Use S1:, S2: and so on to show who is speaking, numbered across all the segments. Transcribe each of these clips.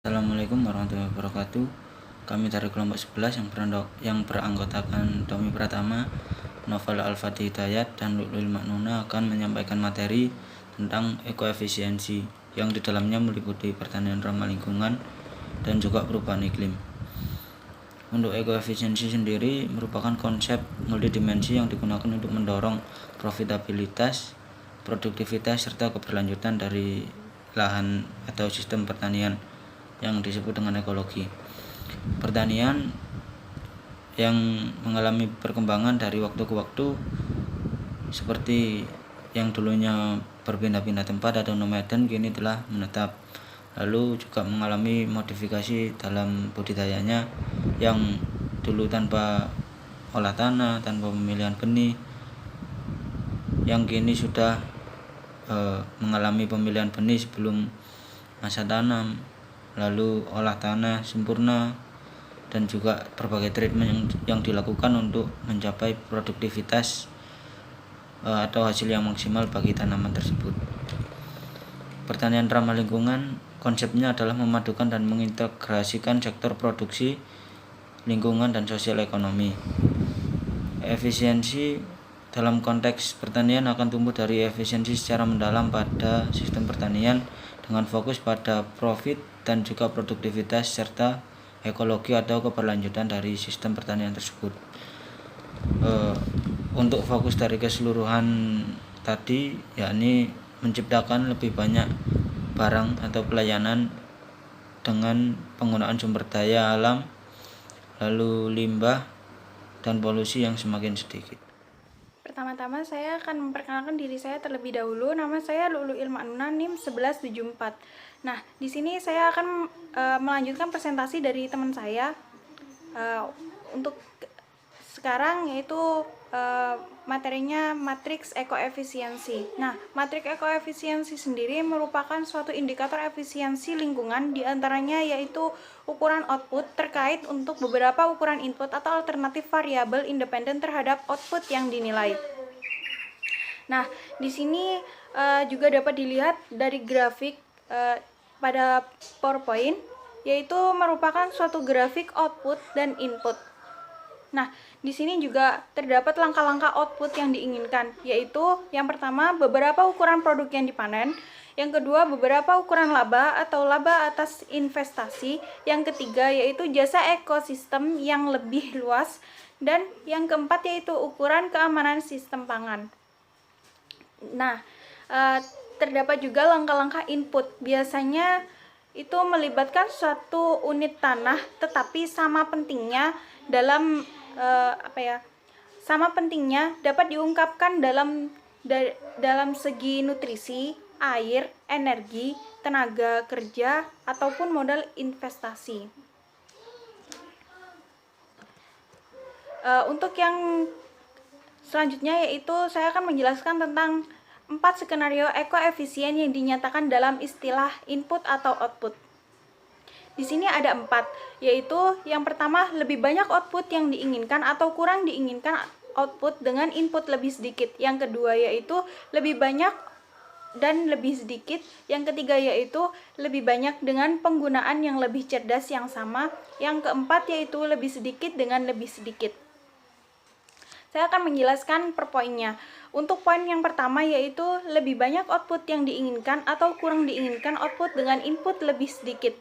S1: Assalamualaikum warahmatullahi wabarakatuh. Kami dari kelompok 11 yang beranggotakan Tommy Pratama, Novel Al-Fatih Hidayat, dan Lu'lu'il Maknuna akan menyampaikan materi tentang ekoefisiensi yang di dalamnya meliputi pertanian ramah lingkungan dan juga perubahan iklim. Untuk ekoefisiensi sendiri merupakan konsep multidimensi yang digunakan untuk mendorong profitabilitas, produktivitas, serta keberlanjutan dari lahan atau sistem pertanian yang disebut dengan ekologi. Pertanian yang mengalami perkembangan dari waktu ke waktu, seperti yang dulunya berpindah-pindah tempat atau nomaden, kini telah menetap. Lalu juga mengalami modifikasi dalam budidayanya yang dulu tanpa olah tanah, tanpa pemilihan benih, yang kini sudah mengalami pemilihan benih sebelum masa tanam, lalu olah tanah sempurna, dan juga berbagai treatment yang dilakukan untuk mencapai produktivitas atau hasil yang maksimal bagi tanaman tersebut. Pertanian ramah lingkungan konsepnya adalah memadukan dan mengintegrasikan sektor produksi, lingkungan, dan sosial ekonomi. Efisiensi dalam konteks pertanian akan tumbuh dari efisiensi secara mendalam pada sistem pertanian dengan fokus pada profit dan juga produktivitas serta ekologi atau keberlanjutan dari sistem pertanian tersebut. Untuk fokus dari keseluruhan tadi, yakni menciptakan lebih banyak barang atau pelayanan dengan penggunaan sumber daya alam, lalu limbah dan polusi yang semakin sedikit.
S2: Pertama-tama saya akan memperkenalkan diri saya terlebih dahulu. Nama saya Lu'lu'il Maknuna, NIM 1174. Nah, di sini saya akan melanjutkan presentasi dari teman saya. Untuk sekarang yaitu materinya matriks ekoefisiensi. Nah, matriks ekoefisiensi sendiri merupakan suatu indikator efisiensi lingkungan, diantaranya yaitu ukuran output terkait untuk beberapa ukuran input atau alternatif variabel independen terhadap output yang dinilai. Nah, di sini juga dapat dilihat dari grafik pada PowerPoint, yaitu merupakan suatu grafik output dan input. Nah, di sini juga terdapat langkah-langkah output yang diinginkan, yaitu yang pertama beberapa ukuran produk yang dipanen, yang kedua beberapa ukuran laba atau laba atas investasi, yang ketiga yaitu jasa ekosistem yang lebih luas, dan yang keempat yaitu ukuran keamanan sistem pangan. Nah, terdapat juga langkah-langkah input, biasanya itu melibatkan suatu unit tanah, tetapi sama pentingnya dapat diungkapkan dalam segi nutrisi, air, energi, tenaga kerja, ataupun modal investasi. Untuk yang selanjutnya yaitu saya akan menjelaskan tentang 4 skenario ekoefisien yang dinyatakan dalam istilah input atau output. Di sini ada 4, yaitu yang pertama lebih banyak output yang diinginkan atau kurang diinginkan output dengan input lebih sedikit. Yang kedua yaitu lebih banyak dan lebih sedikit. Yang ketiga yaitu lebih banyak dengan penggunaan yang lebih cerdas yang sama. Yang keempat yaitu lebih sedikit dengan lebih sedikit. Saya akan menjelaskan per poinnya. Untuk poin yang pertama yaitu lebih banyak output yang diinginkan atau kurang diinginkan output dengan input lebih sedikit.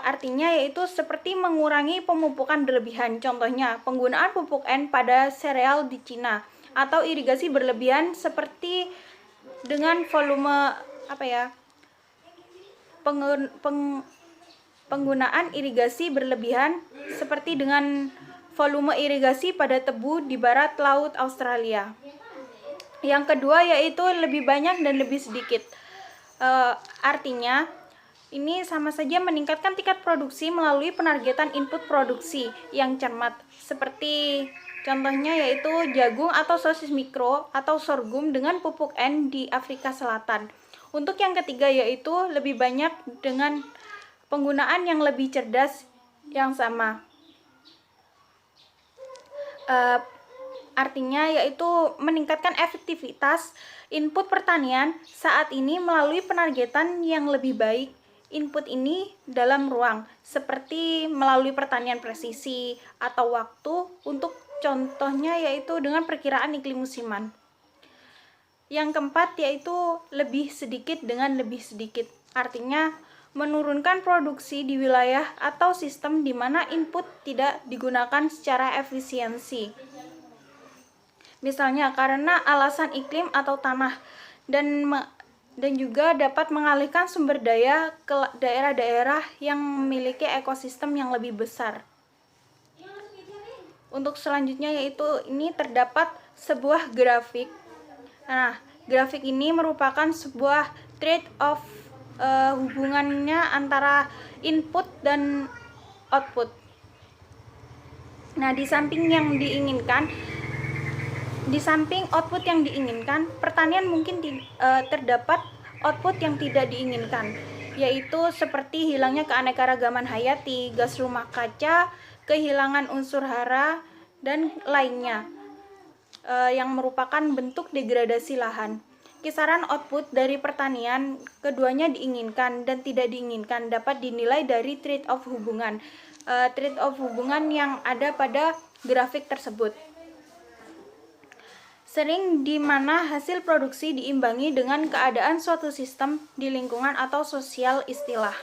S2: Artinya yaitu seperti mengurangi pemupukan berlebihan. Contohnya penggunaan pupuk N pada sereal di Cina, atau irigasi berlebihan seperti dengan volume penggunaan irigasi berlebihan seperti dengan volume irigasi pada tebu di barat laut Australia. Yang kedua yaitu lebih banyak dan lebih sedikit. Artinya ini sama saja meningkatkan tingkat produksi melalui penargetan input produksi yang cermat, seperti contohnya yaitu jagung atau sosis mikro atau sorghum dengan pupuk N di Afrika Selatan. Untuk yang ketiga yaitu lebih banyak dengan penggunaan yang lebih cerdas yang sama. Artinya yaitu meningkatkan efektivitas input pertanian saat ini melalui penargetan yang lebih baik, input ini dalam ruang, seperti melalui pertanian presisi atau waktu, untuk contohnya yaitu dengan perkiraan iklim musiman. Yang keempat yaitu lebih sedikit dengan lebih sedikit, artinya menurunkan produksi di wilayah atau sistem di mana input tidak digunakan secara efisiensi. Misalnya karena alasan iklim atau tanah, dan juga dapat mengalihkan sumber daya ke daerah-daerah yang memiliki ekosistem yang lebih besar. Untuk selanjutnya yaitu ini terdapat sebuah grafik. Nah, grafik ini merupakan sebuah trade-off hubungannya antara input dan output. Nah, di samping output yang diinginkan, pertanian mungkin terdapat output yang tidak diinginkan, yaitu seperti hilangnya keanekaragaman hayati, gas rumah kaca, kehilangan unsur hara, dan lainnya, yang merupakan bentuk degradasi lahan. Kisaran output dari pertanian, keduanya diinginkan dan tidak diinginkan, dapat dinilai dari trade-off hubungan yang ada pada grafik tersebut. Sering di mana hasil produksi diimbangi dengan keadaan suatu sistem di lingkungan atau sosial istilah.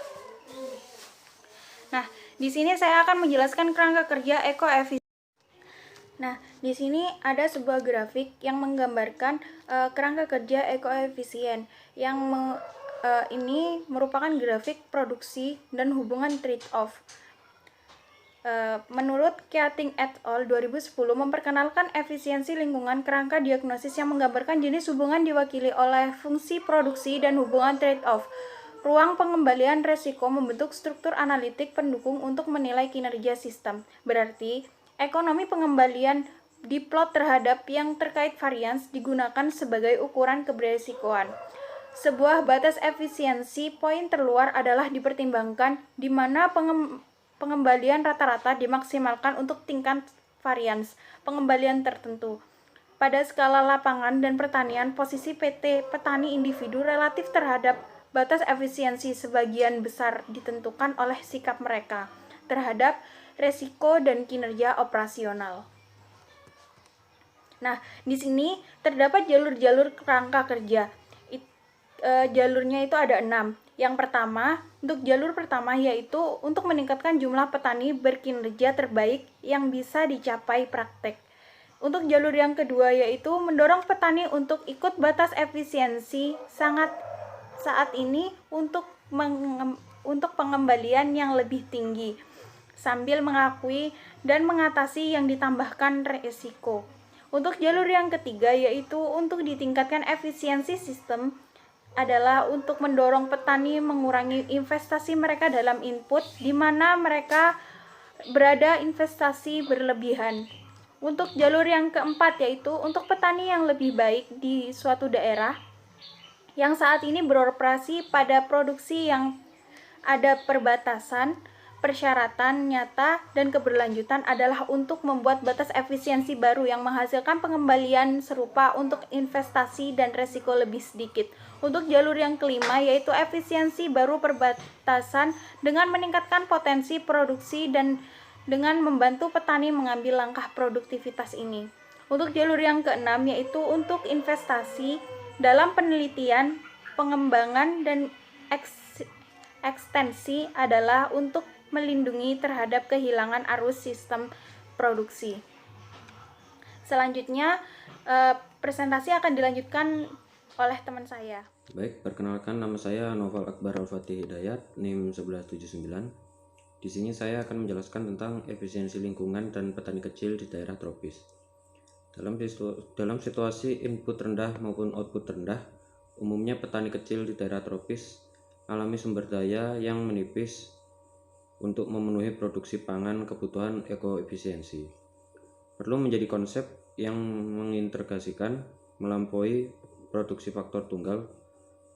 S2: Nah, di sini saya akan menjelaskan kerangka kerja ekoefisien. Nah, di sini ada sebuah grafik yang menggambarkan kerangka kerja ekoefisien yang ini merupakan grafik produksi dan hubungan trade-off. Menurut Keating et al. 2010 memperkenalkan efisiensi lingkungan, kerangka diagnosis yang menggambarkan jenis hubungan diwakili oleh fungsi produksi dan hubungan trade-off. Ruang pengembalian resiko membentuk struktur analitik pendukung untuk menilai kinerja sistem. Berarti ekonomi pengembalian diplot terhadap yang terkait varians digunakan sebagai ukuran keberesikoan. Sebuah batas efisiensi poin terluar adalah dipertimbangkan di mana pengembalian rata-rata dimaksimalkan untuk tingkat varians pengembalian tertentu. Pada skala lapangan dan pertanian, posisi PT petani individu relatif terhadap batas efisiensi sebagian besar ditentukan oleh sikap mereka terhadap resiko dan kinerja operasional. Nah, di sini terdapat jalur-jalur kerangka kerja. Jalurnya itu ada 6. Yang pertama, untuk jalur pertama yaitu untuk meningkatkan jumlah petani berkinerja terbaik yang bisa dicapai praktek. Untuk jalur yang kedua yaitu mendorong petani untuk ikut batas efisiensi saat ini untuk pengembalian yang lebih tinggi, sambil mengakui dan mengatasi yang ditambahkan resiko. Untuk jalur yang ketiga yaitu untuk ditingkatkan efisiensi sistem adalah untuk mendorong petani mengurangi investasi mereka dalam input di mana mereka berada investasi berlebihan. Untuk jalur yang keempat yaitu untuk petani yang lebih baik di suatu daerah yang saat ini beroperasi pada produksi yang ada perbatasan, persyaratan nyata dan keberlanjutan adalah untuk membuat batas efisiensi baru yang menghasilkan pengembalian serupa untuk investasi dan resiko lebih sedikit. Untuk jalur yang kelima yaitu efisiensi baru perbatasan dengan meningkatkan potensi produksi dan dengan membantu petani mengambil langkah produktivitas ini. Untuk jalur yang keenam yaitu untuk investasi dalam penelitian, pengembangan dan ekstensi adalah untuk melindungi terhadap kehilangan arus sistem produksi. Selanjutnya presentasi akan dilanjutkan oleh teman saya.
S3: Baik, perkenalkan nama saya Noval Akbar Al-Fatih Hidayat, NIM 1179. Di sini saya akan menjelaskan tentang efisiensi lingkungan dan petani kecil di daerah tropis. Dalam situasi input rendah maupun output rendah, umumnya petani kecil di daerah tropis alami sumber daya yang menipis untuk memenuhi produksi pangan kebutuhan ekoefisiensi. Perlu menjadi konsep yang mengintegrasikan melampaui produksi faktor tunggal,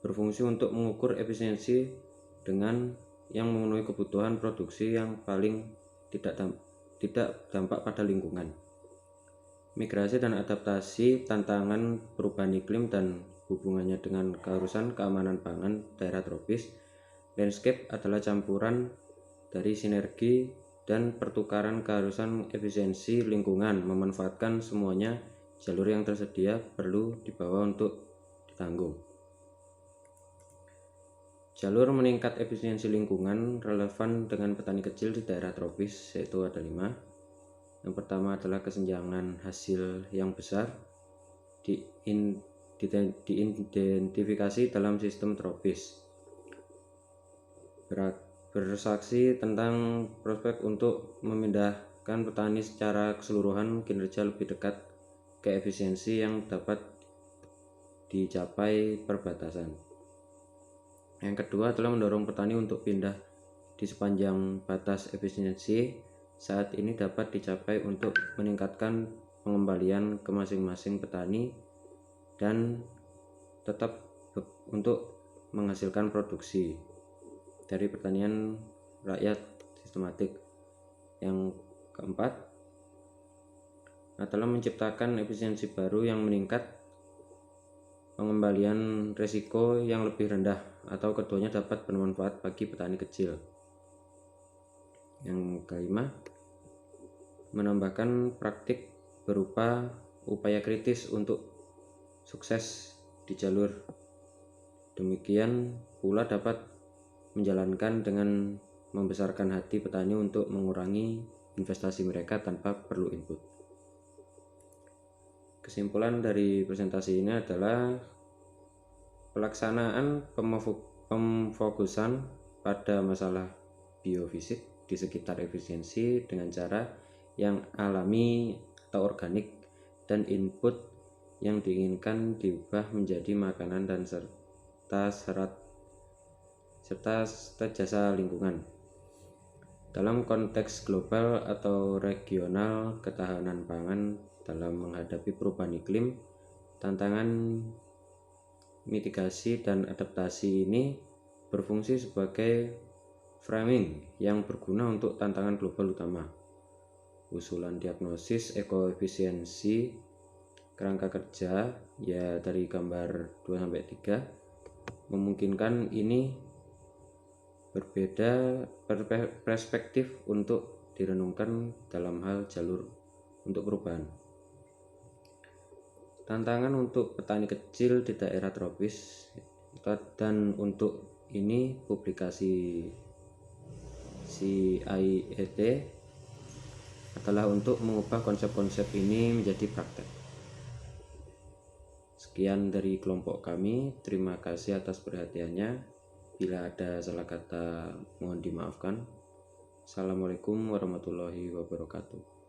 S3: berfungsi untuk mengukur efisiensi dengan yang memenuhi kebutuhan produksi yang paling tidak dampak pada lingkungan. Migrasi dan adaptasi tantangan perubahan iklim dan hubungannya dengan keharusan keamanan pangan daerah tropis Landscape adalah campuran dari sinergi dan pertukaran keharusan efisiensi lingkungan, memanfaatkan semuanya jalur yang tersedia perlu dibawa untuk ditanggung. Jalur meningkat efisiensi lingkungan relevan dengan petani kecil di daerah tropis, yaitu ada 5. Yang pertama adalah kesenjangan hasil yang besar diidentifikasi dalam sistem tropis. Bersaksi tentang prospek untuk memindahkan petani secara keseluruhan, kinerja lebih dekat ke efisiensi yang dapat dicapai perbatasan. Yang kedua adalah mendorong petani untuk pindah di sepanjang batas efisiensi saat ini dapat dicapai untuk meningkatkan pengembalian ke masing-masing petani dan tetap untuk menghasilkan produksi dari pertanian rakyat sistematik. Yang keempat adalah menciptakan efisiensi baru yang meningkat pengembalian risiko yang lebih rendah, atau keduanya dapat bermanfaat bagi petani kecil. Yang kelima, menambahkan praktik berupa upaya kritis untuk sukses di jalur. Demikian pula dapat menjalankan dengan membesarkan hati petani untuk mengurangi investasi mereka tanpa perlu input. Kesimpulan dari presentasi ini adalah pelaksanaan pemfokusan pada masalah biofisik di sekitar efisiensi dengan cara yang alami atau organik, dan input yang diinginkan diubah menjadi makanan dan serta jasa lingkungan. Dalam konteks global atau regional, ketahanan pangan dalam menghadapi perubahan iklim, tantangan mitigasi dan adaptasi ini berfungsi sebagai framing yang berguna untuk tantangan global utama. Usulan diagnosis ekoefisiensi kerangka kerja ya dari gambar 2-3 memungkinkan ini berbeda perspektif untuk direnungkan dalam hal jalur untuk perubahan. Tantangan untuk petani kecil di daerah tropis, dan untuk ini publikasi CIET adalah untuk mengubah konsep-konsep ini menjadi praktek. Sekian dari kelompok kami, terima kasih atas perhatiannya. Bila ada salah kata mohon dimaafkan. Assalamualaikum warahmatullahi wabarakatuh.